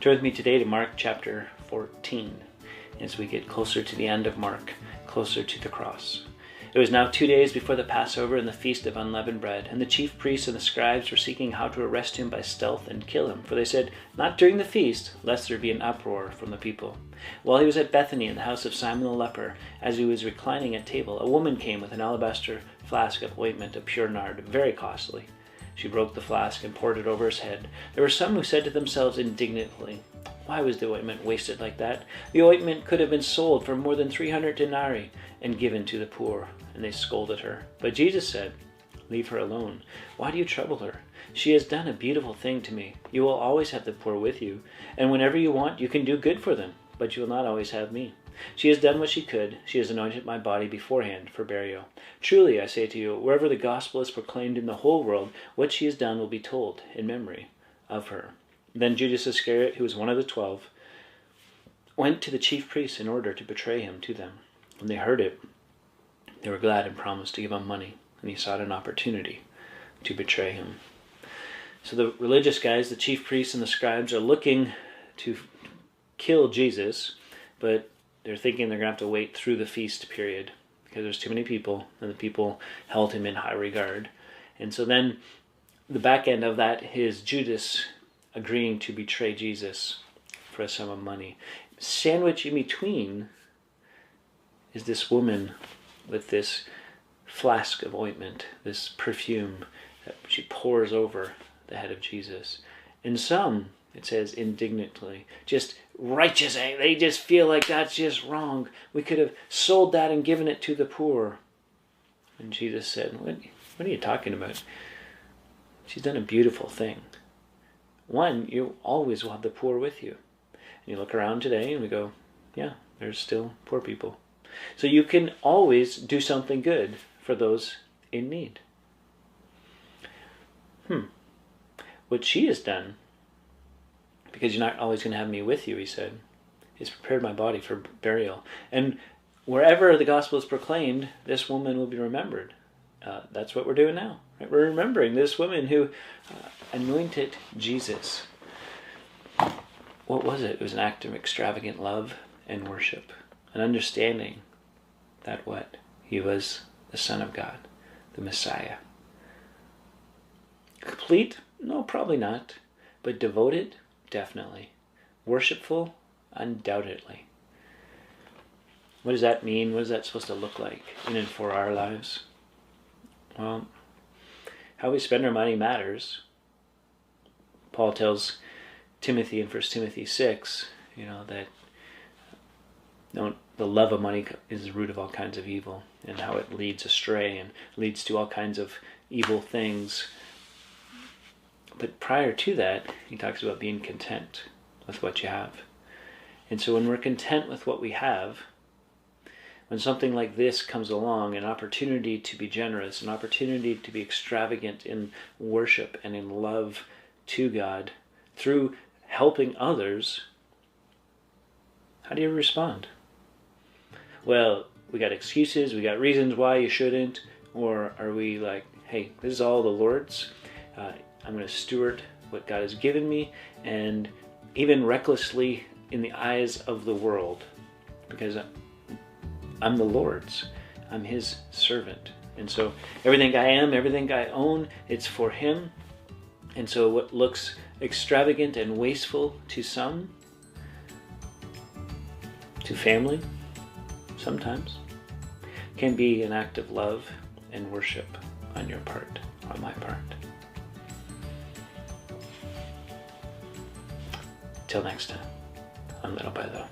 Turn with me today to Mark chapter 14 as we get closer to the end of Mark, closer to the cross. It was now 2 days before the Passover and the Feast of Unleavened Bread, and the chief priests and the scribes were seeking how to arrest him by stealth and kill him, for they said, "Not during the feast, lest there be an uproar from the people." While he was at Bethany in the house of Simon the leper, as he was reclining at table, a woman came with an alabaster flask of ointment of pure nard, very costly. She broke the flask and poured it over his head. There were some who said to themselves indignantly, "Why was the ointment wasted like that? The ointment could have been sold for more than 300 denarii and given to the poor." And they scolded her. But Jesus said, "Leave her alone. Why do you trouble her? She has done a beautiful thing to me. You will always have the poor with you, and whenever you want, you can do good for them, but you will not always have me. She has done what she could. She has anointed my body beforehand for burial. Truly, I say to you, wherever the gospel is proclaimed in the whole world, what she has done will be told in memory of her." Then Judas Iscariot, who was one of the 12, went to the chief priests in order to betray him to them. When they heard it, they were glad and promised to give him money, and he sought an opportunity to betray him. So the religious guys, the chief priests and the scribes, are looking to kill Jesus, but they're thinking they're going to have to wait through the feast period because there's too many people, and the people held him in high regard. And so then the back end of that is Judas agreeing to betray Jesus for a sum of money. Sandwiched in between is this woman with this flask of ointment, this perfume that she pours over the head of Jesus. And some, it says indignantly, just righteous, they just feel like that's just wrong. We could have sold that and given it to the poor. And Jesus said, what are you talking about? She's done a beautiful thing. One, you always will have the poor with you. And you look around today and we go, yeah, there's still poor people. So you can always do something good for those in need. What she has done, because you're not always going to have me with you, he said, is prepared my body for burial. And wherever the gospel is proclaimed, this woman will be remembered. That's what we're doing now. Right? We're remembering this woman who anointed Jesus. What was it? It was an act of extravagant love and worship. An understanding that what? He was the Son of God, the Messiah. Complete? No, probably not. But devoted? Definitely. Worshipful? Undoubtedly. What does that mean? What is that supposed to look like in and for our lives? Well, how we spend our money matters. Paul tells Timothy in 1 Timothy 6, that the love of money is the root of all kinds of evil, and how it leads astray and leads to all kinds of evil things. But prior to that, he talks about being content with what you have. And so when we're content with what we have, when something like this comes along, an opportunity to be generous, an opportunity to be extravagant in worship and in love to God through helping others, how do you respond? Well, we got excuses, we got reasons why you shouldn't, or are we like, hey, this is all the Lord's, I'm going to steward what God has given me, and even recklessly in the eyes of the world, because I'm the Lord's, I'm His servant, and so everything I am, everything I own, it's for Him. And so what looks extravagant and wasteful to some, to family, sometimes, can be an act of love and worship on your part, on my part. Till next time, on Little by Little.